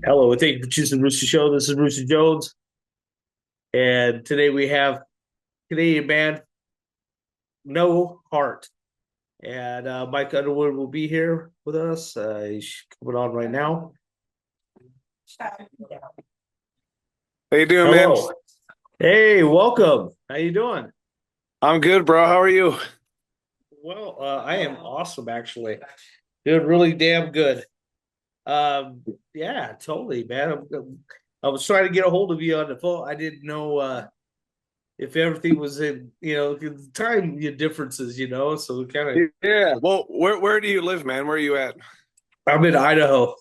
Hello, and thank you for choosing Rooster Show. This is Rooster Jones, and today we have Canadian band No Heart, and Mike Underwood will be here with us. He's coming on right now. How you doing, man? Hello, hey, welcome. How you doing? I'm good, bro. How are you? Well, I am awesome, actually. Doing really damn good. Yeah, totally, man. I was trying to get a hold of you on the phone. I didn't know if everything was in, the time differences, so we kind of. Yeah. Well, where do you live, man? Where are you at? I'm in Idaho.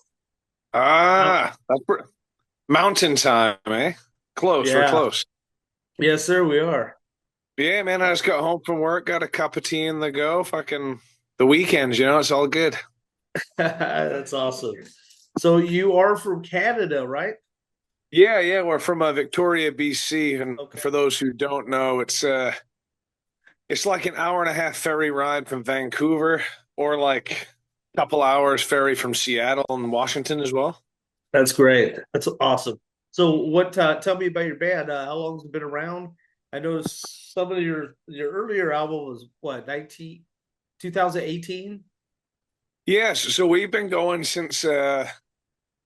Out. Mountain time, eh? Close. We're Yeah. close. Yes, sir, we are. Yeah, man. I just got home from work, got a cup of tea in the go. Fucking the weekends, it's all good. That's awesome. So you are from Canada, right? Yeah, yeah. We're from Victoria, BC, and Okay. for those who don't know, it's like an hour and a half ferry ride from Vancouver, or like a couple hours ferry from Seattle and Washington as well. That's great. That's awesome. So tell me about your band. How long has it been around? I noticed some of your earlier album was what, 2018. Yes, so we've been going since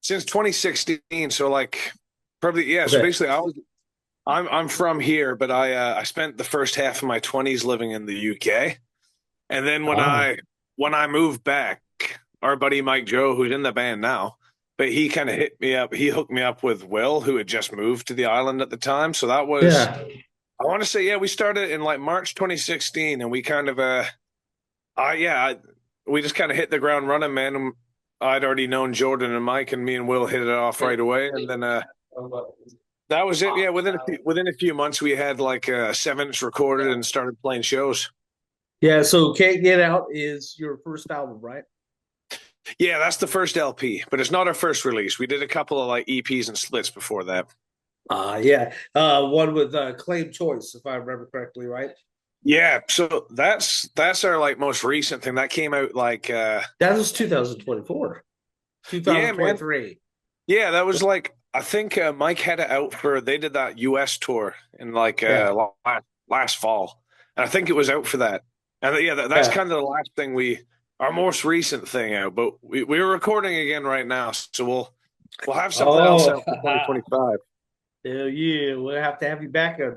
2016. So like probably yeah. So Okay. basically, I'm from here, but I spent the first half of my 20s living in the UK, and then when Ah, I moved back, our buddy Mike Joe, who's in the band now, but he kind of hit me up. He hooked me up with Will, who had just moved to the island at the time. So that was yeah. I want to say yeah, we started in like March 2016, and we kind of I yeah. we just kind of hit the ground running, man. And I'd already known Jordan and Mike, and me and Will hit it off right away. And then that was it. Yeah, within a few months, we had like 7 inch recorded and started playing shows. Yeah, so Can't Get Out is your first album, right? Yeah, that's the first LP, but it's not our first release. We did a couple of like EPs and splits before that. Yeah. One with Claim Choice, if I remember correctly, right? Yeah, so that's our like most recent thing that came out like That was 2024, yeah, man. 2023. Yeah, that was like I think Mike had it out for they did that US tour in like Yeah. last fall, and I think it was out for that. And yeah, that's Yeah. kind of the last thing our most recent thing out. But we're recording again right now, so we'll have something else Oh, out for 2025. hell yeah. We'll have to have you back with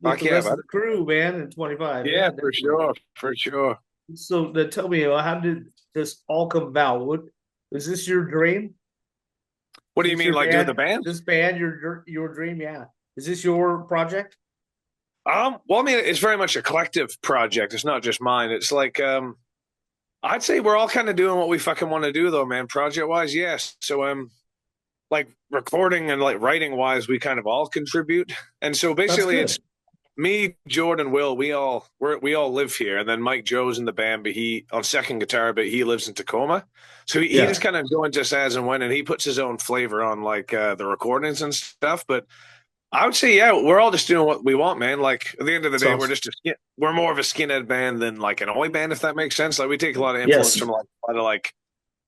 Fuck the yeah, rest of man. the crew, man, in 25. Yeah, Yeah, for definitely. sure, for sure. So then tell me, how did this all come about? Was this your dream? What Is do you this mean, your like doing the band? band? This band, your dream? Yeah. Is this your project? Well, I mean, it's very much a collective project. It's not just mine. It's like I'd say we're all kind of doing what we fucking want to do, though, man. Project wise, yes. So like recording and like writing wise, we kind of all contribute. And so That's basically, it's good. me, Jordan, Will. We all live here, and then Mike Joe's in the band, but he on second guitar, but he lives in Tacoma. So he Yeah. just kind of joins us as and when, and he puts his own flavor on like the recordings and stuff. But I would say, yeah, we're all just doing what we want, man. Like at the end of the That's day, awesome. we're more of a skinhead band than like an oi band, if that makes sense. Like we take a lot of influence Yes. from like a lot of like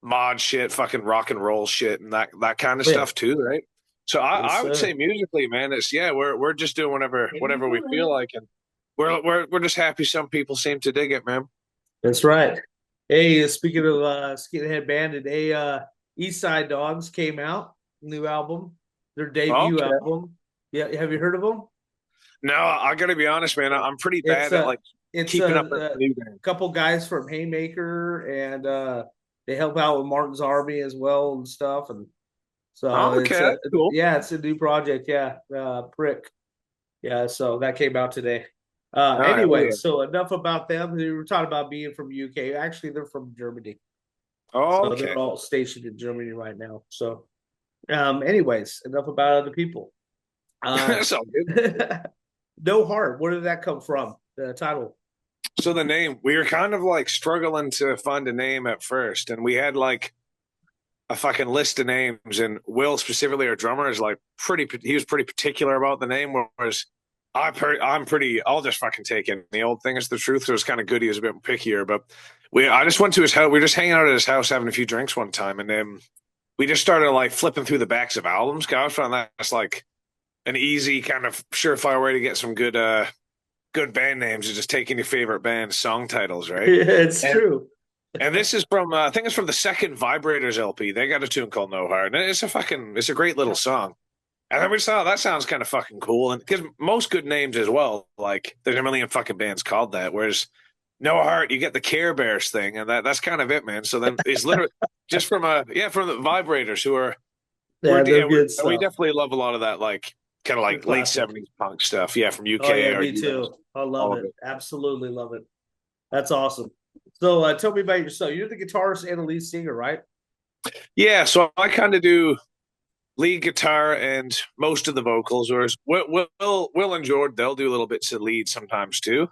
mod shit, fucking rock and roll shit, and that kind of Yeah. stuff too, right? So Yes, I would sir. say musically, man, it's yeah, we're just doing whatever we feel like, and we're just happy some people seem to dig it, man. That's right. Hey, speaking of Skinhead Bandit, East Side Dogs came out, new album, their debut Okay. album. Yeah, have you heard of them? No, I got to be honest, man. I'm pretty It's bad at a like it's keeping up with a new bands. couple guys from Haymaker, and they help out with Martin's Army as well and stuff. And so Okay, that's cool. it's a new project. Yeah, Prick. Yeah, so that came out today. Oh, hell Anyway, yeah. so enough about them. We were talking about being from UK. Actually, they're from Germany. Oh, So they're okay. all stationed in Germany right now. So, anyways, enough about other people. Uh, That's all good. No Heart. Where did that come from? The title. So the name, we were kind of like struggling to find a name at first, and we had like a fucking list of names, and Will specifically, our drummer, is like he was pretty particular about the name, whereas I'm pretty. I'll just fucking take it. The old thing is the truth. So it was kind of good. He was a bit pickier, but I just went to his house. We were just hanging out at his house having a few drinks one time, and we just started like flipping through the backs of albums. 'Cause I found that's like an easy kind of surefire way to get some good band names is just taking your favorite band's song titles, right? It's And true. and this is from I think it's from the second Vibrators LP. They got a tune called No Heart, and it's a great little song. And then we saw that sounds kind of fucking cool, and because most good names as well, like there's a million fucking bands called that. Whereas No Heart, you get the Care Bears thing, and that's kind of it, man. So then it's literally just from the Vibrators who are Yeah, they're yeah good we stuff. definitely love a lot of that like kind of The like late classic. '70s punk stuff. Yeah, from Oh UK yeah, or me US, too. I love all of it. it. Absolutely love it. That's awesome. So tell me about yourself. You're the guitarist and the lead singer, right? Yeah, so I kind of do lead guitar and most of the vocals, whereas Will and Jordan they'll do little bits of lead sometimes too.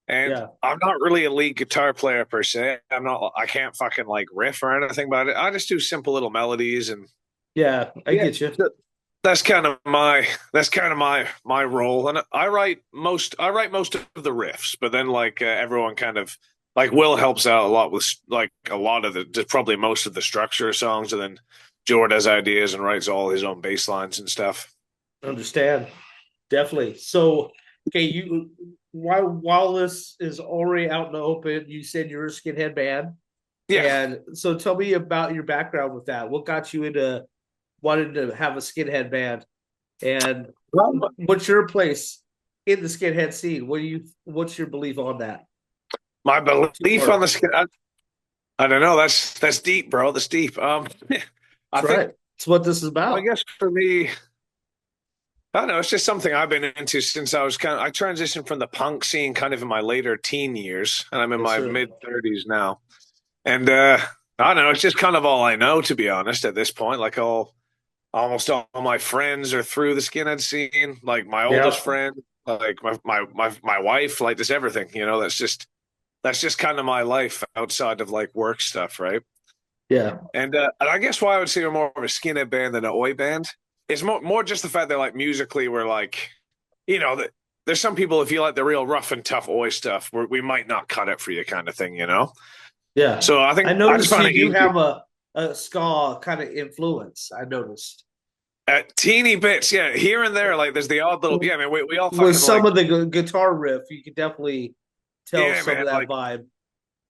And Yeah. I'm not really a lead guitar player per se. I can't fucking like riff or anything about it. I just do simple little melodies and Yeah, I yeah, get you. that's kind of my role. And I write most of the riffs, but then like everyone kind of like Will helps out a lot with like a lot of the just probably most of the structure of songs, and then Jord has ideas and writes all his own bass lines and stuff. Understand. Definitely. So, okay, you while this is already out in the open, you said you're a skinhead band. Yeah. And so tell me about your background with that. What got you into wanting to have a skinhead band? And Well, what's your place in the skinhead scene? What's your belief on that? my Two belief on part. the I don't know. That's deep, bro. That's deep. I That's think right. It's what this is I about. guess for me, I don't know. It's just something I've been into since I transitioned from the punk scene kind of in my later teen years, and I'm in Yes, my sir. mid 30s now. And I don't know. It's just kind of all I know, to be honest, at this point. Like almost all my friends are through the skinhead scene. Like my oldest Yeah. friend, like my wife, like just everything. You know, that's just kind of my life outside of like work stuff, right? Yeah. And I guess why I would say we're more of a skinhead band than an oi band is more just the fact that like musically we're like, you know, that there's some people if you like the real rough and tough oi stuff, we might not cut it for you kind of thing, you know. Yeah. So I think I I just noticed found you it do easy. have a ska kind of influence. I noticed. Teeny bits, yeah, here and there. Like there's the odd little, yeah, man. We all With fucking some like, of the guitar riff, you could definitely tell yeah, some man. of that Like vibe.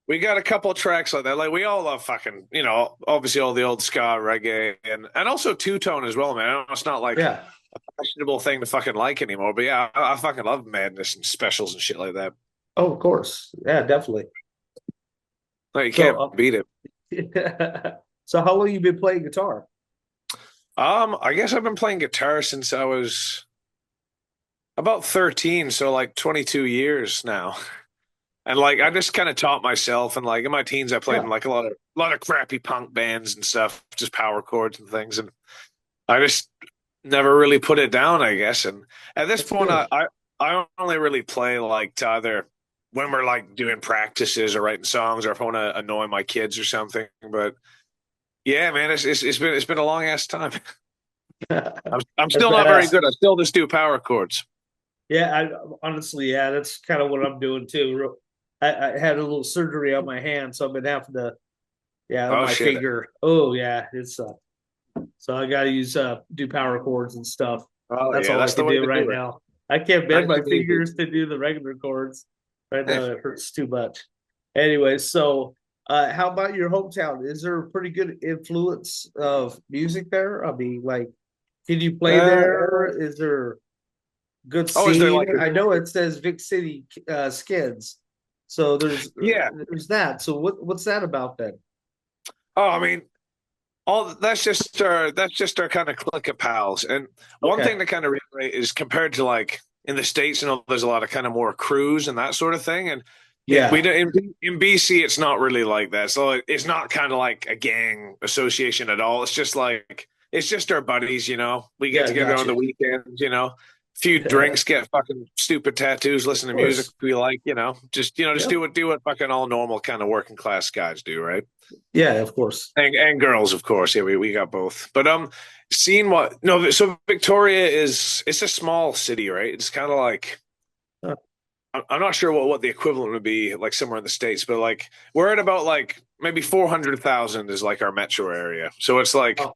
we got a couple tracks like that. Like we all love fucking, you know, obviously all the old ska reggae and also two tone as well, man. I know it's not like Yeah. questionable thing to fucking like anymore. But yeah, I fucking love madness and specials and shit like that. Oh, of course. Yeah, definitely. Like you can't So, beat it. so how long you been playing guitar? I guess I've been playing guitar since I was about 13, so like 22 years now. And like I just kind of taught myself, and like in my teens, I played in Yeah, like a lot of crappy punk bands and stuff, just power chords and things, and I just never really put it down, I guess. And at this that's point, good. I only really play like to either when we're like doing practices or writing songs, or if I want to annoy my kids or something. But yeah, man, it's been a long ass time. I'm That's still not very badass. good. I still just do power chords. Yeah, honestly, yeah, that's kind of what I'm doing too. I had a little surgery on my hand, so I've been having to, yeah, on Oh my shit! finger. Oh yeah, it's so I got to use do power chords and stuff. Oh That's yeah, all I that's the can way do to right do it. now. I can't bend Nice my and easy. fingers to do the regular chords. Right Eh. now, it hurts too much. Anyway, so how about your hometown? Is there a pretty good influence of music there? I mean, like, can you play Uh, there? Is there good oh, is there scene? like I know it says Vic City Skids, so yeah? there's that. So what's that about then? Oh, I mean, all that's just our kind of clique of pals. And one Okay, thing to kind of reiterate is compared to like in the states, you know, there's a lot of kind of more crews and that sort of thing. And we yeah, don't in BC, it's not really like that. So it's not kind of like a gang association at all. It's just like it's just our buddies, you know. We get yeah, together on gotcha. the weekends, you know. Few Of drinks, get fucking stupid tattoos, listen to music course, we like, you know, just yep, do what fucking all normal kind of working class guys do, right? yeah, of course, And girls, of course. Yeah, we got both. But seeing what no, so Victoria is it's a small city, right? It's kind of like huh. I'm not sure what the equivalent would be like somewhere in the States, but like we're at about like maybe 400,000 is like our metro area. So it's like Oh,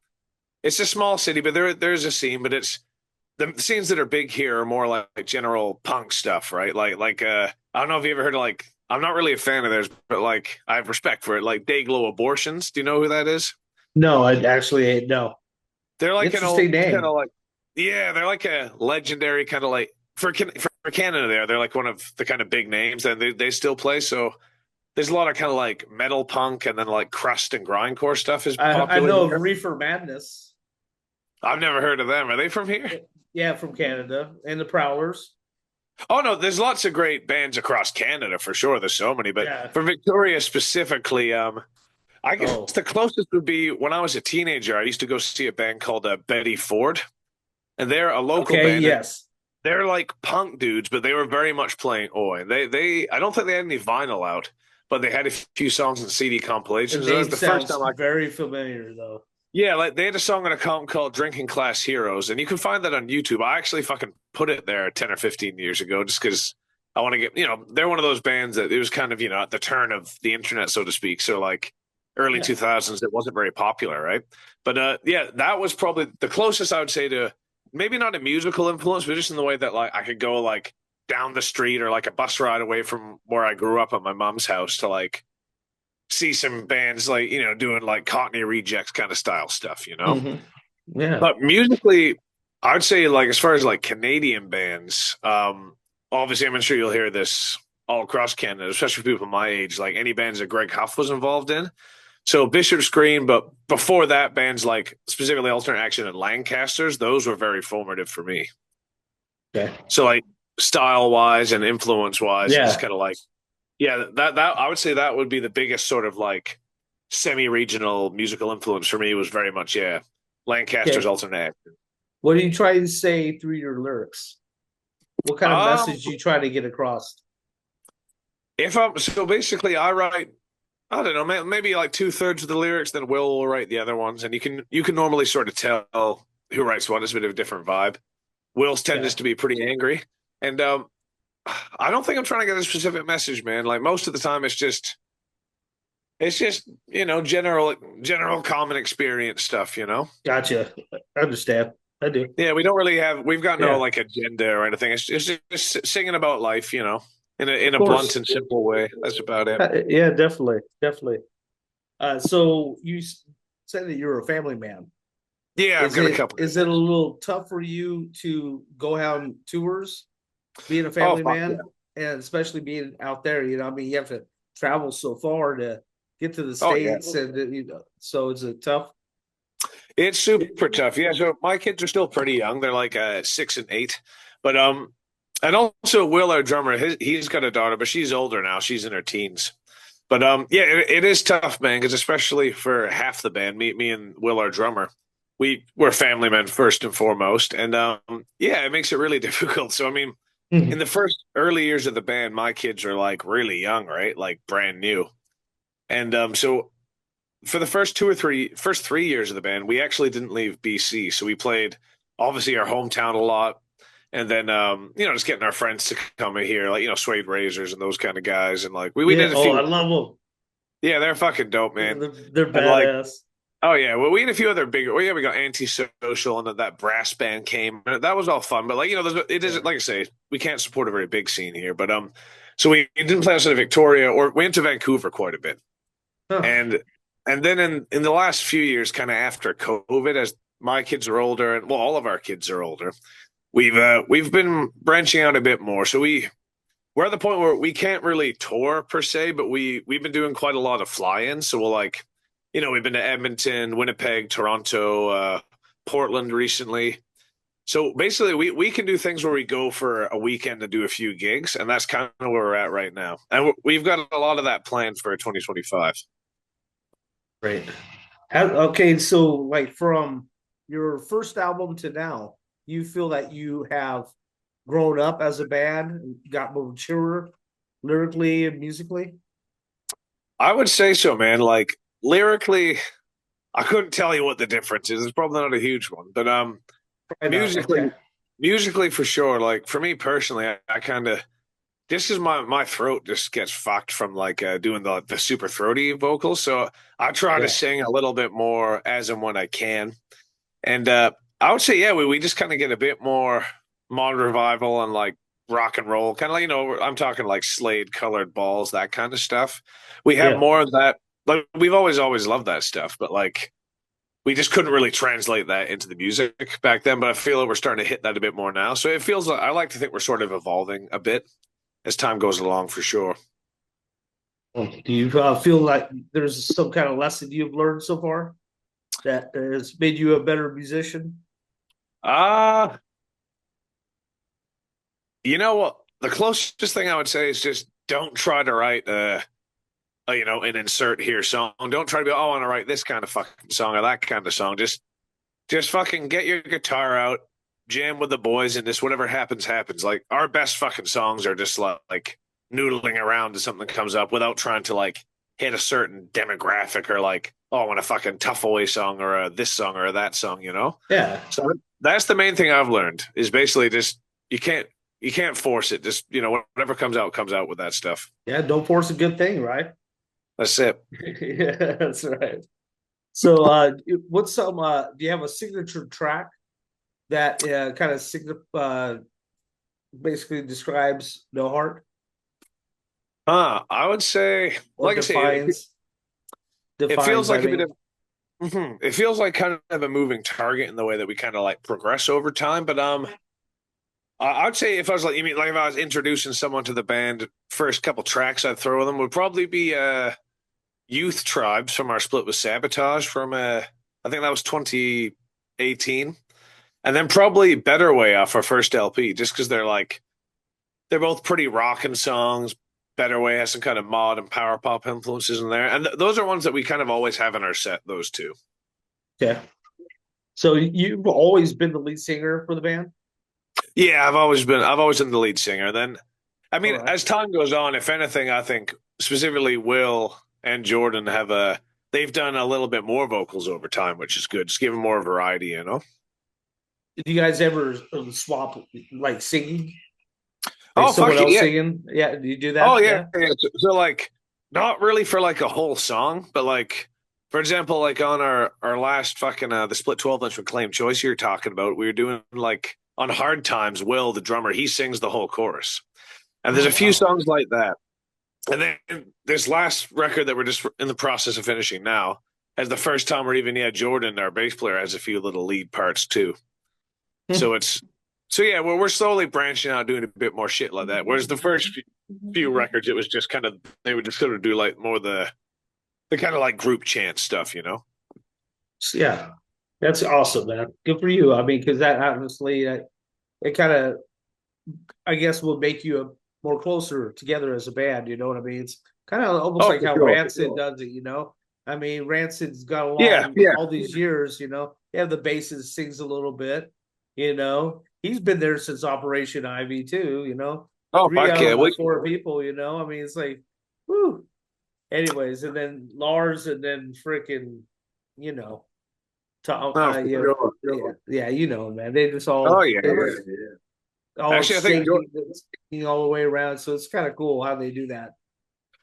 it's a small city, but there's a scene, but it's the scenes that are big here are more like general punk stuff, right? Like I don't know if you ever heard of like I'm not really a fan of theirs, but like I have respect for it. Like Dayglow Abortions. Do you know who that is? no, I actually no. They're like an old Interesting kind name. of like yeah, they're like a legendary kind of like for Canada they're like one of the kind of big names and they still play. So there's a lot of kind of like metal punk and then like crust and grindcore stuff is I popular know of here. Reefer Madness. I've never heard of them. Are they from here? Yeah, from Canada and the Prowlers. Oh no, there's lots of great bands across Canada for sure. There's so many, but Yeah. for Victoria specifically, I guess Oh, the closest would be when I was a teenager. I used to go see a band called Betty Ford, and they're a local okay. band, and Yes. they're like punk dudes, but they were very much playing oi. They I don't think they had any vinyl out, but they had a few songs and CD The compilations. That was name the first sounds time I very familiar, though. yeah, like they had a song on a album called Drinking Class Heroes, and you can find that on YouTube. I actually fucking put it there 10 or 15 years ago just because I want to get, they're one of those bands that it was kind of, at the turn of the internet, so to speak. So like early Yeah. 2000s, it wasn't very popular, right? But yeah, that was probably the closest I would say to maybe not a musical influence, but just in the way that like I could go like down the street or like a bus ride away from where I grew up at my mom's house to like see some bands like doing like Cockney Rejects kind of style stuff. Hmm. Yeah. But musically, I'd say like as far as like Canadian bands, obviously I'm sure you'll hear this all across Canada, especially for people my age, like any bands that Greg Huff was involved in. So Bishop's Green, but before that, bands like specifically Alternate Action and Lancasters, those were very formative for me. Okay. So like style wise and influence wise, and just Yeah. kind of like yeah, that I would say that would be the biggest sort of like semi-regional musical influence for me was very much Lancaster's Okay. Alternate. What do you try to say through your lyrics? What kind of Um, message do you try to get across? if I'm so basically, I write. I don't know, maybe like two-thirds of the lyrics, then Will write the other ones, and you can normally sort of tell who writes what. It's a bit of a different vibe. Will's Yeah. tends to be pretty angry, and I don't think I'm trying to get a specific message, man. Like most of the time, it's just general common experience stuff. Gotcha. I understand. I do. Yeah, we've got no Yeah. like agenda or anything. It's just singing about life, in a Of in a blunt course. and simple way. That's about it. Yeah, definitely. Definitely. So you said that you're a family man. Yeah, I've Is got a it couple of is it a kids. little tough for you to go out on tours, being a Oh family fuck yeah. man, and especially being out there? I mean, you have to travel so far to get to the Oh yeah. states, and so it's a tough. It's super tough. Yeah, so my kids are still pretty young. They're like 6 and 8. But and also Will, our drummer, he's got a daughter, but she's older now. She's in her teens. But yeah, it is tough, man, because especially for half the band, me and Will, our drummer, we're family men first and foremost. And yeah, it makes it really difficult. So I mean, in Mhm. the first early years of the band, my kids are like really young, right? Like brand new. And so for the first 3 years of the band, we actually didn't leave BC. So we played obviously our hometown a lot. And then just getting our friends to come in here, like, Suede Razors and those kind of guys. And like we Yeah. did a Oh, I few love yeah, they're fucking dope, them. man. They're And like badass. oh yeah, well we had a few other bigger well, yeah, we got Antisocial and then that brass band came. That was all fun. But like, it is Yeah. like I say, we can't support a very big scene here. But so we didn't play outside of Victoria or we went to Vancouver quite a bit. Huh. And then in the last few years, kind of after COVID, as my kids are older, and well, all of our kids are older, we've been branching out a bit more. So we're at the point where we can't really tour per se, but we've been doing quite a lot of fly-ins. So we'll like, we've been to Edmonton, Winnipeg, Toronto, Portland recently. So basically, we can do things where we go for a weekend to do a few gigs, and that's kind of where we're at right now. And we've got a lot of that planned for 2025. Great. Okay, so like from your first album to now, you feel that you have grown up as a band, got more mature lyrically and musically? I would say so, man. Like lyrically, I couldn't tell you what the difference is. It's probably not a huge one, but Probably not. musically, Okay. musically for sure. Like for me personally, I kind of just because my throat just gets fucked from like doing the super throaty vocals. So I try to Yeah. sing a little bit more as and when I can. And I would say, yeah, we just kind of get a bit more modern revival and like rock and roll, kind of like, I'm talking like Slade, Colored Balls, that kind of stuff. We have Yeah. more of that. Like we've always loved that stuff, but like we just couldn't really translate that into the music back then. But I feel like we're starting to hit that a bit more now. So it feels like I like to think we're sort of evolving a bit as time goes along, for sure. Do you feel like there's some kind of lesson you've learned so far that has made you a better musician? Ah, you know what? The closest thing I would say is just don't try to write an insert here song. Don't try to be, oh, I want to write this kind of fucking song or that kind of song. Just fucking get your guitar out, jam with the boys, and just whatever happens, happens. Like our best fucking songs are just like noodling around to something that comes up without trying to like hit a certain demographic or like, oh, I want a fucking tough away song or this song or that song. Yeah. So that's the main thing I've learned is basically just you can't you can't force it. Just whatever comes out with that stuff. Yeah. Don't force a good thing, right? That's it. Yeah, that's right. So, what's some? Do you have a signature track that kind of basically describes No Heart I would say, or like I say, it feels defines? I like a bit mean, of it feels like kind of a moving target in the way that we kind of like progress over time. But I'd say if I was like you mean like if I was introducing someone to the band, first couple tracks I'd throw them would probably be Youth Tribes from our split with Sabotage from I think that was 2018, and then probably Better Way off our first LP, just because they're both pretty rocking songs. Better Way has some kind of mod and power pop influences in there, and those are ones that we kind of always have in our set. Those two. yeah. So you've always been the lead singer for the band. Yeah, I've always been the lead singer. Then, I All mean, right. as time goes on, if anything, I think specifically Will and Jordan they've done a little bit more vocals over time, which is good. Just give them more variety. Did you guys ever swap like singing, like Oh someone fuck it, else yeah. singing? Yeah. Do you do Oh that? yeah, Yeah. yeah. So, like, not really for like a whole song, but like, for example, like on our last fucking the split 12 inch Reclaimed Choice you're talking about, we were doing like on Hard Times. Will the drummer he sings the whole chorus, and there's Oh a few wow. songs like that. And then this last record that we're just in the process of finishing now, as the first time where even Jordan, our bass player, has a few little lead parts too. So it's so yeah, we're slowly branching out, doing a bit more shit like that. Whereas the first few records, it was just kind of they would just sort of do like more the kind of like group chant stuff. Yeah. That's awesome, man. Good for you. I mean, because that honestly, it kind of, I guess, will make you more closer together as a band. You know what I mean? It's kind of almost Oh, like for how sure. Rancid does it. I mean, Rancid's got Yeah, along yeah. all these years. Yeah, the bassist sings a little bit. He's been there since Operation Ivy too. Oh, Three fuck out yeah. of the four people. I mean, it's like, whoo. Anyways, and then Lars, and then freaking, you know, Tom. Oh, for Yeah, sure. yeah, man. They just Oh all yeah, they yeah, just yeah. all Actually, I think singing all the way around. So it's kind of cool how they do that.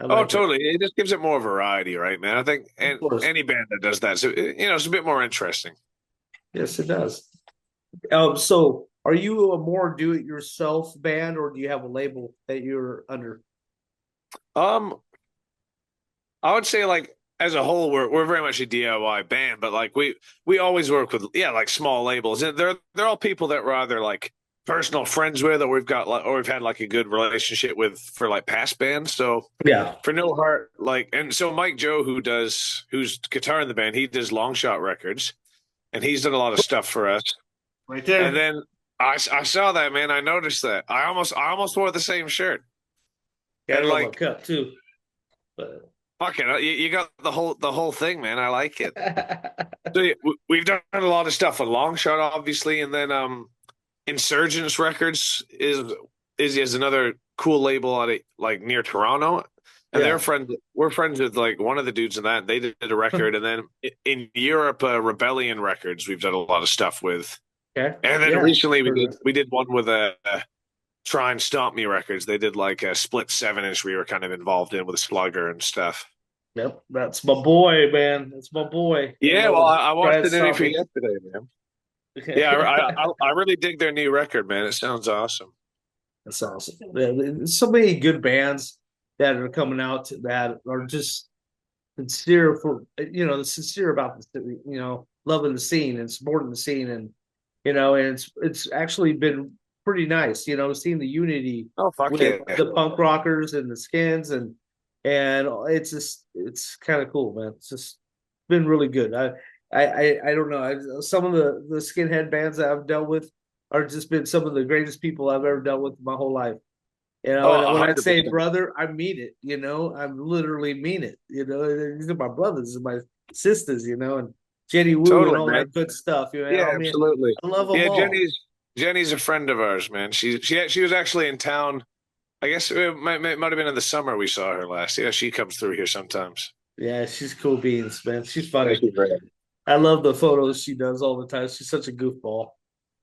I oh, like it. totally. It just gives it more variety, right, man? I think Of and course. any band that does that, so it's a bit more interesting. Yes, it does. So are you a more do-it-yourself band, or do you have a label that you're under? Um, I would say like as a whole, we're very much a DIY band, but like we always work with like small labels, and they're all people that we're either like personal friends with, or we've got like or we've had like a good relationship with for like past bands. So Yeah. for No Heart, like, and so Mike Joe, who's guitar in the band, he does Long Shot Records, and he's done a lot of stuff for us. Right And there. then I saw that, man. I noticed that. I almost wore the same shirt, Got and it on my like cup too. But fucking, you got the whole thing, man. I like it. So yeah, we've done a lot of stuff with Longshot, obviously, and then Insurgents Records is another cool label out of, like near Toronto, and they're yeah. friends. We're friends with like one of the dudes in that. They did a record, and then in Europe, Rebellion Records, we've done a lot of stuff with, Okay. and then Yeah. recently we did one with Try and Stomp Me records. They did like a split 7-inch we were kind of involved in with Slugger and stuff. Yep, that's my boy, man. That's my boy. I Yeah, well, love I watched Brian an interview Stopping. yesterday, man. Yeah, I really dig their new record, man. It sounds awesome. That's awesome. There's so many good bands that are coming out that are just sincere for sincere about loving the scene and supporting the scene, and and it's actually been pretty nice, seeing the unity Oh, fuck with yeah. the punk rockers and the Skins, and it's kind of cool, man. It's just been really good. I don't know. Some of the skinhead bands that I've dealt with are just been some of the greatest people I've ever dealt with my whole life. Oh, And when I say 100%. brother, I mean it. I literally mean it. These are my brothers and my sisters. And Jenny Wu and Totally, all man. that good stuff. Yeah, I mean, absolutely. I love them Yeah, all. Jenny's a friend of ours, man. She was actually in town. I guess it might have been in the summer we saw her last. Yeah, she comes through here sometimes. Yeah, she's cool beans, man. She's Yeah, funny. she's great. I love the photos she does all the time. She's such a goofball.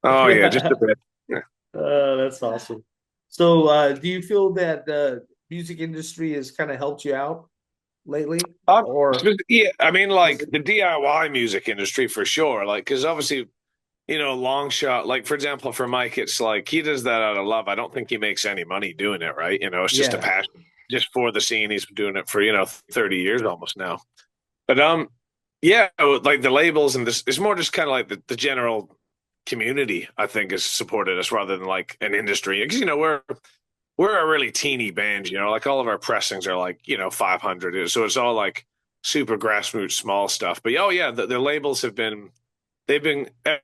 Oh yeah, just a bit. Yeah. That's awesome. So, do you feel that the music industry has kind of helped you out lately, or Yeah, I mean, is like it? the DIY music industry for sure. Like, because obviously, long shot. Like, for example, for Mike, it's like he does that out of love. I don't think he makes any money doing it, right? It's just a Yeah, passion, just for the scene. He's been doing it for 30 years almost now. But yeah, like the labels and this, it's more just kind of like the general community. I think has supported us rather than like an industry because we're a really teeny band, like all of our pressings are like, 500. So it's all like super grassroots, small stuff. But oh, yeah, the labels they've been,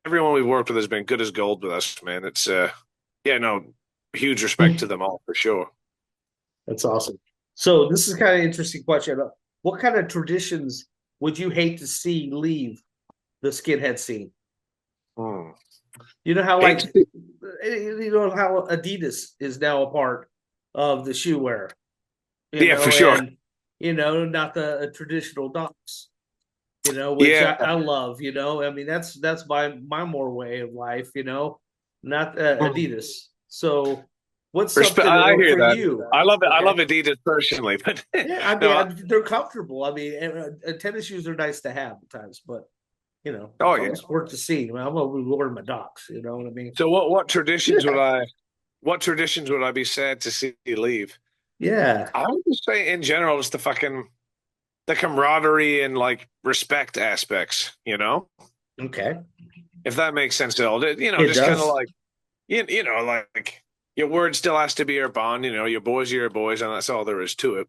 everyone we've worked with has been good as gold with us, man. It's, yeah, no, huge respect to them all for sure. that's awesome. So, this is kind of interesting question. What kind of traditions would you hate to see leave the skinhead scene? Hmm. You know how Hate like to see, how Adidas is now a part of the shoe wear, yeah, for sure. and not the traditional dunks, which Yeah, I love. I mean that's my more way of life. Not Adidas. So what's respect. something I hear for that. you? I love it. I love Okay. Adidas personally, but Yeah, I mean no. they're comfortable. I mean, tennis shoes are nice to have at times, but Oh some yeah. sport to see. I mean, I'm gonna be wearing my docs. You know what I mean? So Yeah. what traditions would I be sad to see leave? Yeah. I would just say in general, just the camaraderie and like respect aspects, Okay. if that makes sense at all. It Just kind of does. like like your word still has to be your bond. Your boys are your boys, and that's all there is to it.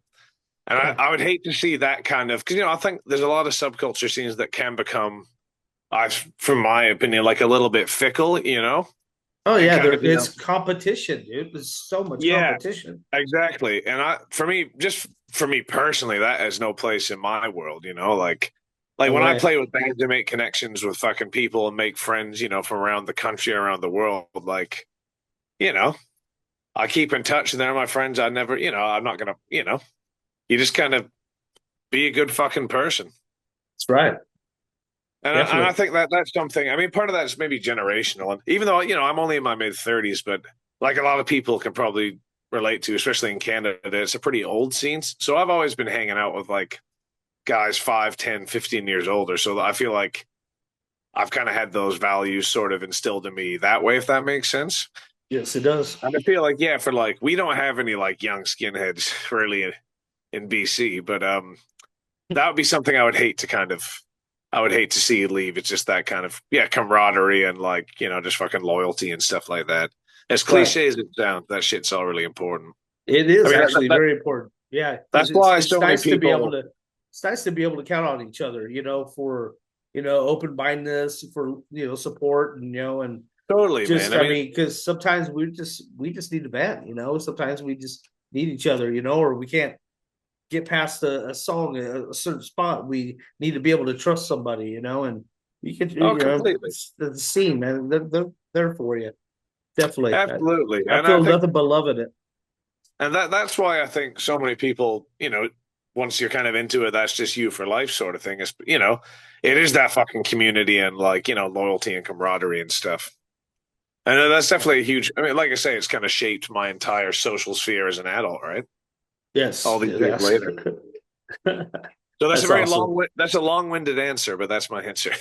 And Yeah. I would hate to see that kind of because I think there's a lot of subculture scenes that can become, from my opinion, like a little bit fickle, Oh and yeah, kind there of it's competition, dude. There's so much yeah, competition. exactly. And just for me personally, that has no place in my world. Like No when I way. play with bands and make connections with fucking people and make friends, from around the country, around the world, like, you know, I keep in touch and they're my friends. I'm not gonna, you just kind of be a good fucking person. That's right. And I Definitely. think that's something. I mean, part of that's maybe generational. And even though, I'm only in my mid 30s, but like a lot of people can probably relate to, especially in Canada, it's a pretty old scene. So I've always been hanging out with like guys 5, 10, 15 years older. So I feel like I've kind of had those values sort of instilled in me that way, if that makes sense. Yes, it does. And I feel like, yeah, for like, we don't have any like young skinheads really in BC, but that would be something I would hate to see leave. It's just that kind of, yeah, camaraderie and like, just fucking loyalty and stuff like that. As Right. cliche as it sounds, that shit's all really important. It I is mean, actually very important. Yeah, because that's it's why it's so many nice to be able people, to count on each other, for open mindedness, for support, and totally, man. just I I mean, mean, because sometimes we just need a vent, sometimes we just need each other, or we can't get past a song a certain spot. We need to be able to trust somebody, and you can oh, completely. it's the scene, man. They're there for you. Definitely. Absolutely. I And I feel think, nothing but loving it. and that's why I think so many people, once you're kind of into it, that's just you for life sort of thing. It is that fucking community and like, loyalty and camaraderie and stuff. I know that's definitely a huge. I mean, like I say, it's kind of shaped my entire social sphere as an adult, right? All Yes, these years yes. later. So that's a That's very awesome. That's a long-winded answer, but that's my answer.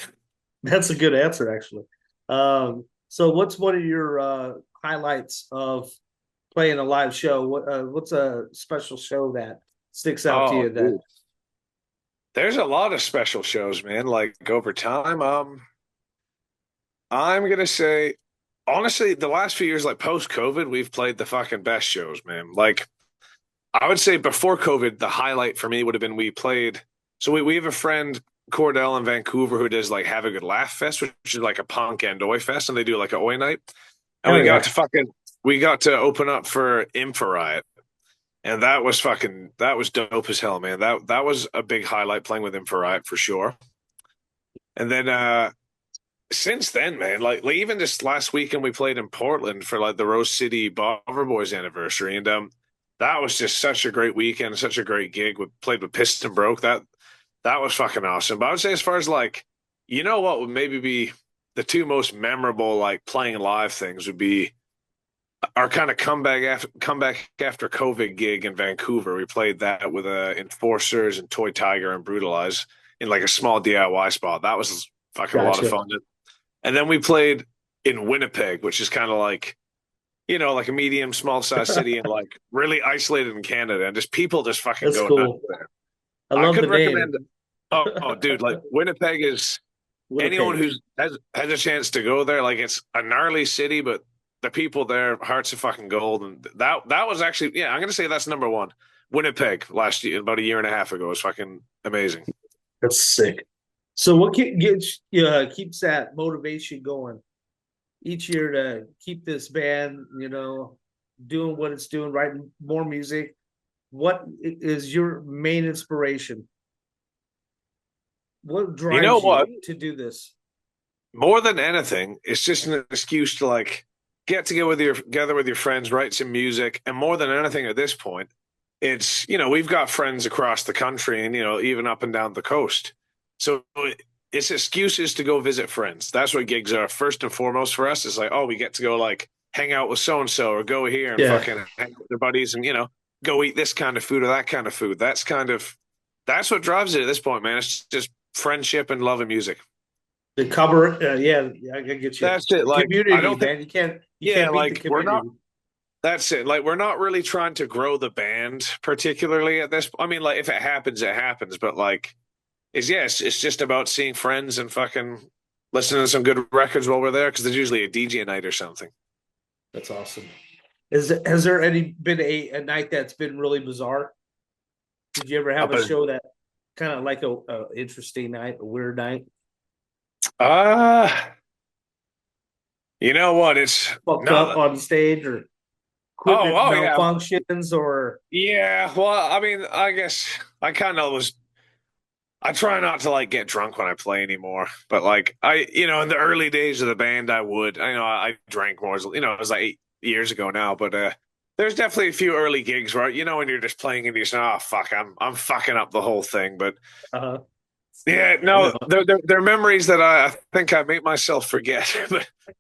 That's a good answer, actually. So what's one of your highlights of playing a live show? What's a special show that sticks out to Oh, you that dude. There's a lot of special shows, man. Like over time, I'm gonna say, honestly, the last few years, like post COVID, we've played the fucking best shows, man. Like I would say before COVID, the highlight for me would have been we played. So we have a friend Cordell in Vancouver who does like Have a Good Laugh Fest, which is like a punk and oi fest, and they do like a oi night. And oh yeah, we got to open up for Infrared. And that was dope as hell, man. That was a big highlight playing with Infrared for sure. And then since then, man, like even just last weekend we played in Portland for like the Rose City Bobber Boys anniversary, and that was just such a great weekend, such a great gig. We played with Piston Broke. That was fucking awesome. But I would say as far as like, you know what would maybe be the two most memorable like playing live things would be our kind of comeback after COVID gig in Vancouver. We played that with Enforcers and Toy Tiger and Brutalize in like a small DIY spot. That was fucking a lot of gotcha. fun. And then we played in Winnipeg, which is kind of like, you know, like a medium, small size city and like really isolated in Canada. And just people just fucking That's go nuts cool. there. I I love the could name. recommend, dude, like Winnipeg is anyone Winnipeg. who's has a chance to go there. Like it's a gnarly city, but the people there, hearts of fucking gold. And that was actually, yeah, I'm going to say that's number one. Winnipeg last year, about a year and a half ago, was fucking amazing. That's sick. So what keeps that motivation going each year to keep this band, doing what it's doing, writing more music? What is your main inspiration? What You know drives what? you to do this? More than anything, it's just an excuse to like get together with your friends, write some music, and more than anything at this point, it's we've got friends across the country and even up and down the coast, so it's excuses to go visit friends. That's what gigs are first and foremost for us. It's like, oh, we get to go like hang out with so and so or go here and Yeah, fucking hang out with their buddies and go eat this kind of food or that kind of food. That's what drives it at this point, man. It's just friendship and love and music. the cover. Yeah, I get you. That's it. The Like, I community, don't think, man. You yeah, can't beat the like, community. that's it. Like, we're not really trying to grow the band particularly at this. I mean, like, if it happens, it happens. But, like, yes, it's just about seeing friends and fucking listening to some good records while we're there because there's usually a DJ night or something. That's awesome. Has there been a night that's been really bizarre? Did you ever have Up a as, show that kind of like a interesting night, a weird night, uh, you know what? It's fucked up not, on stage or equipment oh, yeah. malfunctions or Yeah. Well, I mean, I guess I kind of was I try not to like get drunk when I play anymore, but like in the early days of the band, I would. I drank more. It was like 8 years ago now, but there's definitely a few early gigs where when you're just playing and you're just oh fuck, I'm fucking up the whole thing. But uh, yeah, I know. no, they're memories that I think I make myself forget.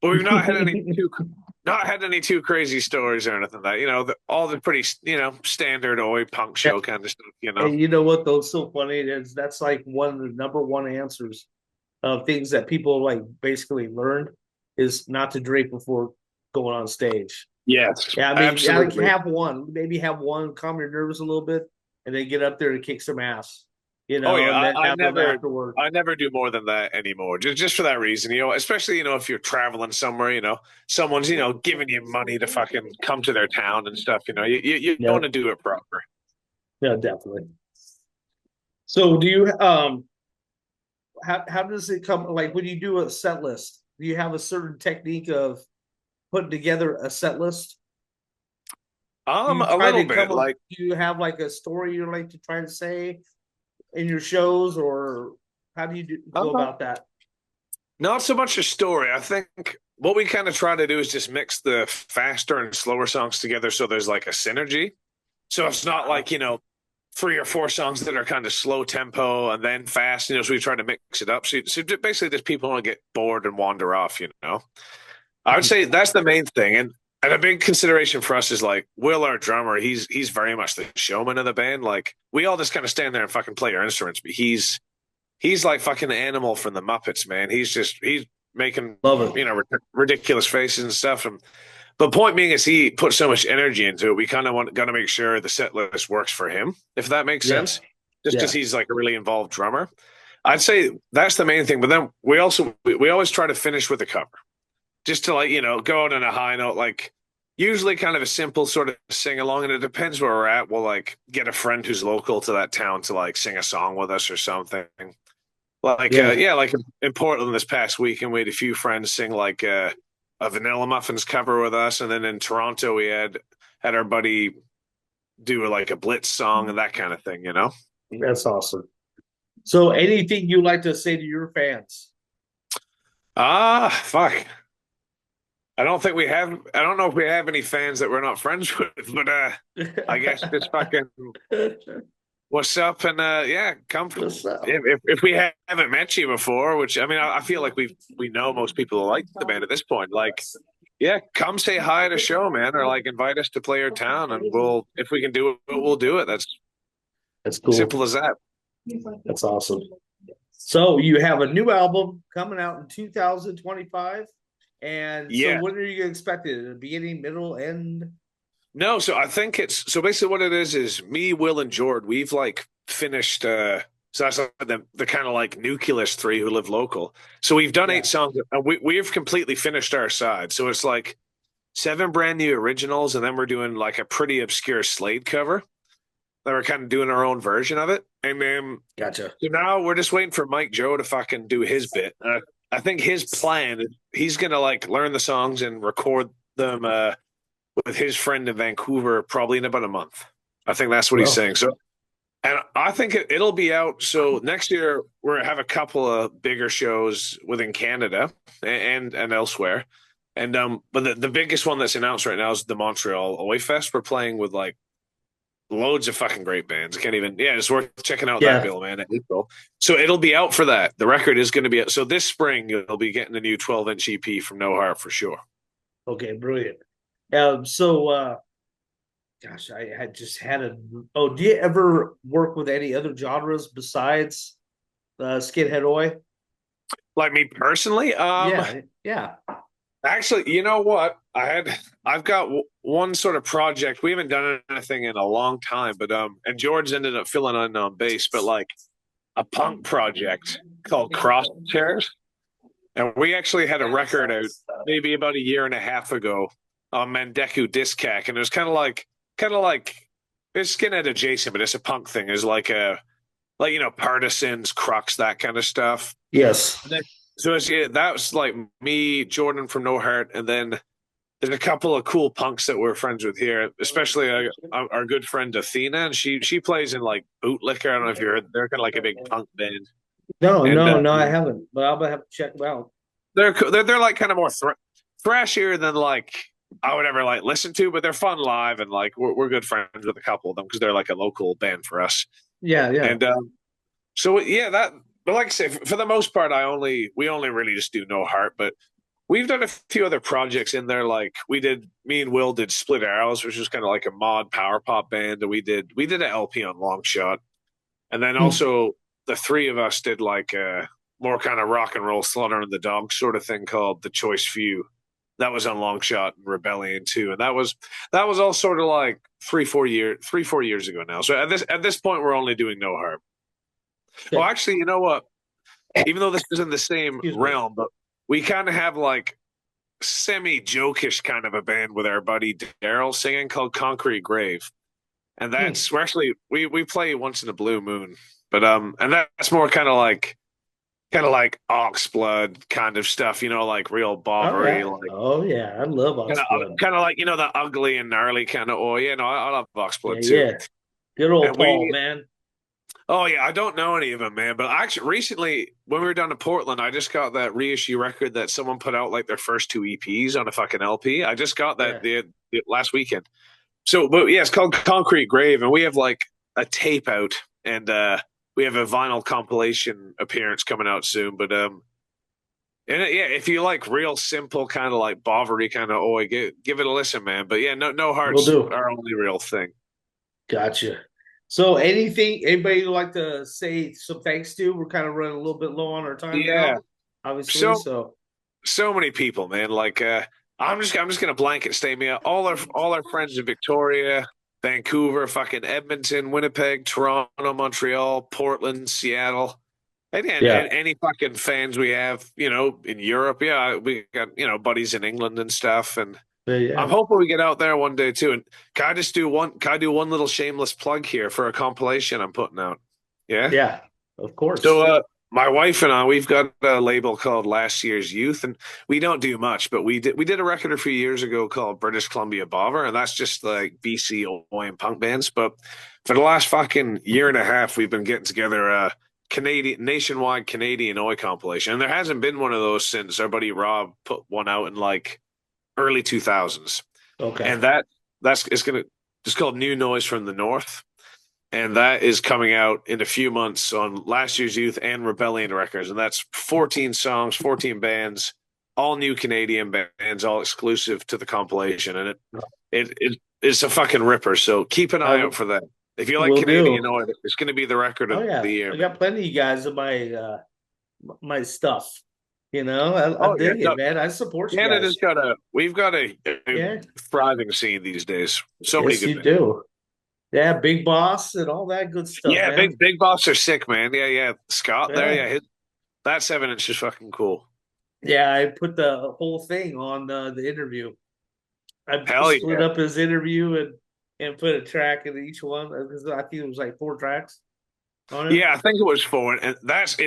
But we've not had any too crazy stories or anything that all the pretty standard oi punk Yeah, show kind of stuff. and you know what though? It's so funny. That's like one of the number one answers of things that people like basically learned is not to drink before going on stage. Yes, Yeah, I mean, yeah, like absolutely. maybe have one, calm your nerves a little bit, and then get up there and kick some ass, Oh yeah, and then have them afterward. I never do more than that anymore. Just for that reason, especially if you're traveling somewhere, someone's giving you money to fucking come to their town and stuff. You Yeah, want to do it proper. yeah, definitely. So, do you how does it come? Like when you do a set list, do you have a certain technique of putting together a set list? Do you A try little to come bit up? like Do you have like a story you like to try to say in your shows, or how do you go uh, about that? not so much a story. I think what we kind of try to do is just mix the faster and slower songs together so there's like a synergy. So it's not like 3 or 4 songs that are kind of slow tempo and then fast. So we try to mix it up. So basically, just people don't get bored and wander off. I would say that's the main thing, and a big consideration for us is like Will, our drummer. He's very much the showman of the band. Like we all just kind of stand there and fucking play our instruments, but he's like fucking Animal from the Muppets, man. He's making Love it. ridiculous faces and stuff. And but point being is he put so much energy into it. We kind of got to make sure the set list works for him, if that makes Yeah, sense. Just because yeah, he's like a really involved drummer, I'd say that's the main thing. But then we always try to finish with a cover, just to like go out on a high note. Like usually kind of a simple sort of sing along, and it depends where we're at. We'll like get a friend who's local to that town to like sing a song with us or something. Like yeah. yeah, like in Portland this past weekend, we had a few friends sing like a Vanilla Muffins cover with us, and then in Toronto we had our buddy do like a Blitz song and that kind of thing. That's awesome. So, anything you like to say to your fans? Fuck. I don't think we have. I don't know if we have any fans that we're not friends with, but I guess just fucking what's up, and yeah, come. What's up? If we haven't met you before, which I mean, I feel like we know most people who like the band at this point. Like, yeah, come say hi at a show, man, or like invite us to play your town, and we'll if we can do it, we'll do it. That's That's cool. simple as that. That's awesome. So, you have a new album coming out in 2025. And so, Yeah. when are you going to expect it? In the beginning, middle, end? No, so I think it's so basically what it is me, Will, and Jord. We've like finished. So that's like the kind of like nucleus three who live local. So we've done Yeah. 8 songs. And we've completely finished our side. So it's like 7 brand new originals, and then we're doing like a pretty obscure Slade cover. That we're kind of doing our own version of it, and then Gotcha. so now we're just waiting for Mike Joe to fucking do his bit. I think his plan he's gonna like learn the songs and record them with his friend in Vancouver probably in about a month. I think that's what he's Well, saying. So, and I think it'll be out. So next year we're have a couple of bigger shows within Canada and elsewhere. And but the biggest one that's announced right now is the Montreal Oi Fest. We're playing with like loads of fucking great bands. I can't even. Yeah, it's worth checking out that yeah. bill, man. In April. So it'll be out for that. The record is going to be out. So this spring you'll be getting a new 12-inch EP from No Heart for sure. Okay, brilliant. So, gosh, I had just had a. Oh, do you ever work with any other genres besides Skinhead Oi? Like me personally, Yeah, yeah. actually, you know what? I've got one sort of project. We haven't done anything in a long time, but and George ended up filling in on bass, but like a punk project called Crosshairs. And we actually had a record out maybe about a year and a half ago on Mandeku Discac, and it was kind of like it's skinhead adjacent, but it's a punk thing. It's like a like Partisans, Crux, that kind of stuff. Yes. So yeah, that was like me, Jordan from No Heart, and then there's a couple of cool punks that we're friends with here, especially our good friend Athena, and she plays in like Bootlicker. I don't know if you heard, they're kind of like a big punk band, No, and no, no, I haven't. But I'm gonna have to check them out. they're like kind of more thrashier than like I would ever like listen to, but they're fun live, and like we're good friends with a couple of them because they're like a local band for us, Yeah, yeah. and so yeah, that. But like I say, for the most part, we only really just do No Heart, but we've done a few other projects in there. Like me and Will did Split Arrows, which was kind of like a mod power pop band, and we did an LP on Long Shot, and then Hmm. also the three of us did like a more kind of rock and roll Slaughter and the Dog sort of thing called The Choice Few. That was on Long Shot and Rebellion too, and that was all sort of like 3-4 years ago now. So at this point, we're only doing No Heart. Well, Okay. actually, you know what? Even though this is in the same Excuse me. realm, but we kind of have like semi-jokish kind of a band with our buddy Daryl singing called Concrete Grave, and Hmm. that's we're actually we play once in a blue moon, but and that's more kind of like Oxblood kind of stuff, like real Oh Bovary, yeah. like Oh yeah. I love Oxblood. kind of like the ugly and gnarly kind of. Oh yeah, no, I love Yeah, Oxblood too, yeah. Good old and Paul, we. man. Oh yeah, I don't know any of them, man. But actually, recently when we were down to Portland, I just got that reissue record that someone put out like their first 2 EPs on a fucking LP. I just got that Yeah. the last weekend. So, but yeah, it's called Concrete Grave, and we have like a tape out, and we have a vinyl compilation appearance coming out soon. But And yeah, if you like real simple kind of like Bovary kind of oi, give it a listen, man. But yeah, no We'll hearts do. our only real thing. Gotcha. So anybody would like to say some thanks to? We're kind of running a little bit low on our time Yeah, now, obviously. so So so many people, man. Like I'm just gonna blanket statement out. All our friends in Victoria, Vancouver, fucking Edmonton, Winnipeg, Toronto, Montreal, Portland, Seattle. And yeah, any fucking fans we have, in Europe, yeah, we got, buddies in England and stuff. And I'm yeah, hoping we get out there one day too. And can I do one little shameless plug here for a compilation I'm putting out? Yeah. yeah. Of So, course. my wife and I, we've got a label called Last Year's Youth, and we don't do much, but we did a record a few years ago called British Columbia Bobber, and that's just like BC oi and punk bands. But for the last fucking year and a half, we've been getting together a Canadian nationwide Canadian oi compilation, and there hasn't been one of those since our buddy Rob put one out in like early 2000s, Okay. and that's it's called New Noise from the North, and that is coming out in a few months on Last Year's Youth and Rebellion Records, and that's 14 songs, 14 bands, all new Canadian bands, all exclusive to the compilation, and it's a fucking ripper. So keep an I eye out for that. If you like will Canadian do. oi, it's going to be the record Oh of yeah, the year, I man. got plenty of you guys in my stuff. I Oh yeah, dig it, no, man. I support you Canada's guys. got we've got a Yeah, thriving scene these days. So many yes, good you bands. do. Yeah, Big Boss and all that good stuff, Yeah, man. big boss are sick, man. Yeah, yeah. Scott there, Yeah, yeah, that 7 inch is fucking cool. yeah. I put the whole thing on the interview. I Hell split yeah. up his interview and put a track in each one because I think it was like 4 tracks on it. Yeah, I think it was four, and that's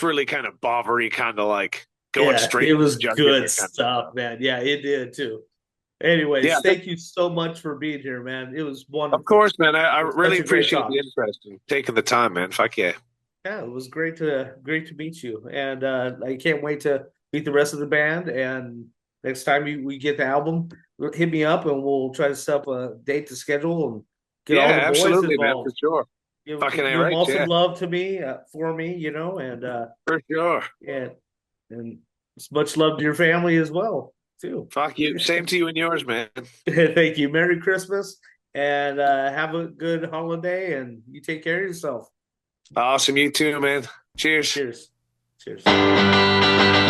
really kind of Bovary, kind of like going Yeah, straight it to the was good jugular kind of thing. stuff, man. Yeah, it did too. Yeah, Anyways, I think, thank you so much for being here, man. It was of wonderful. course, man. I It was really such a great appreciate the talk. interest and taking the time, man. Fuck yeah. Yeah, it was great to meet you, and I can't wait to meet the rest of the band. And next time we get the album, hit me up, and we'll try to set up a date to schedule and get all the Yeah, boys absolutely, man, for involved. sure. Fucking Give A them right, all some yeah, love to me for me, and for sure. and and as much love to your family as well too. Fuck you. Same to you and yours, man. Thank you. Merry Christmas, and have a good holiday, and you take care of yourself. Awesome, you too, man. Cheers. Cheers. Cheers.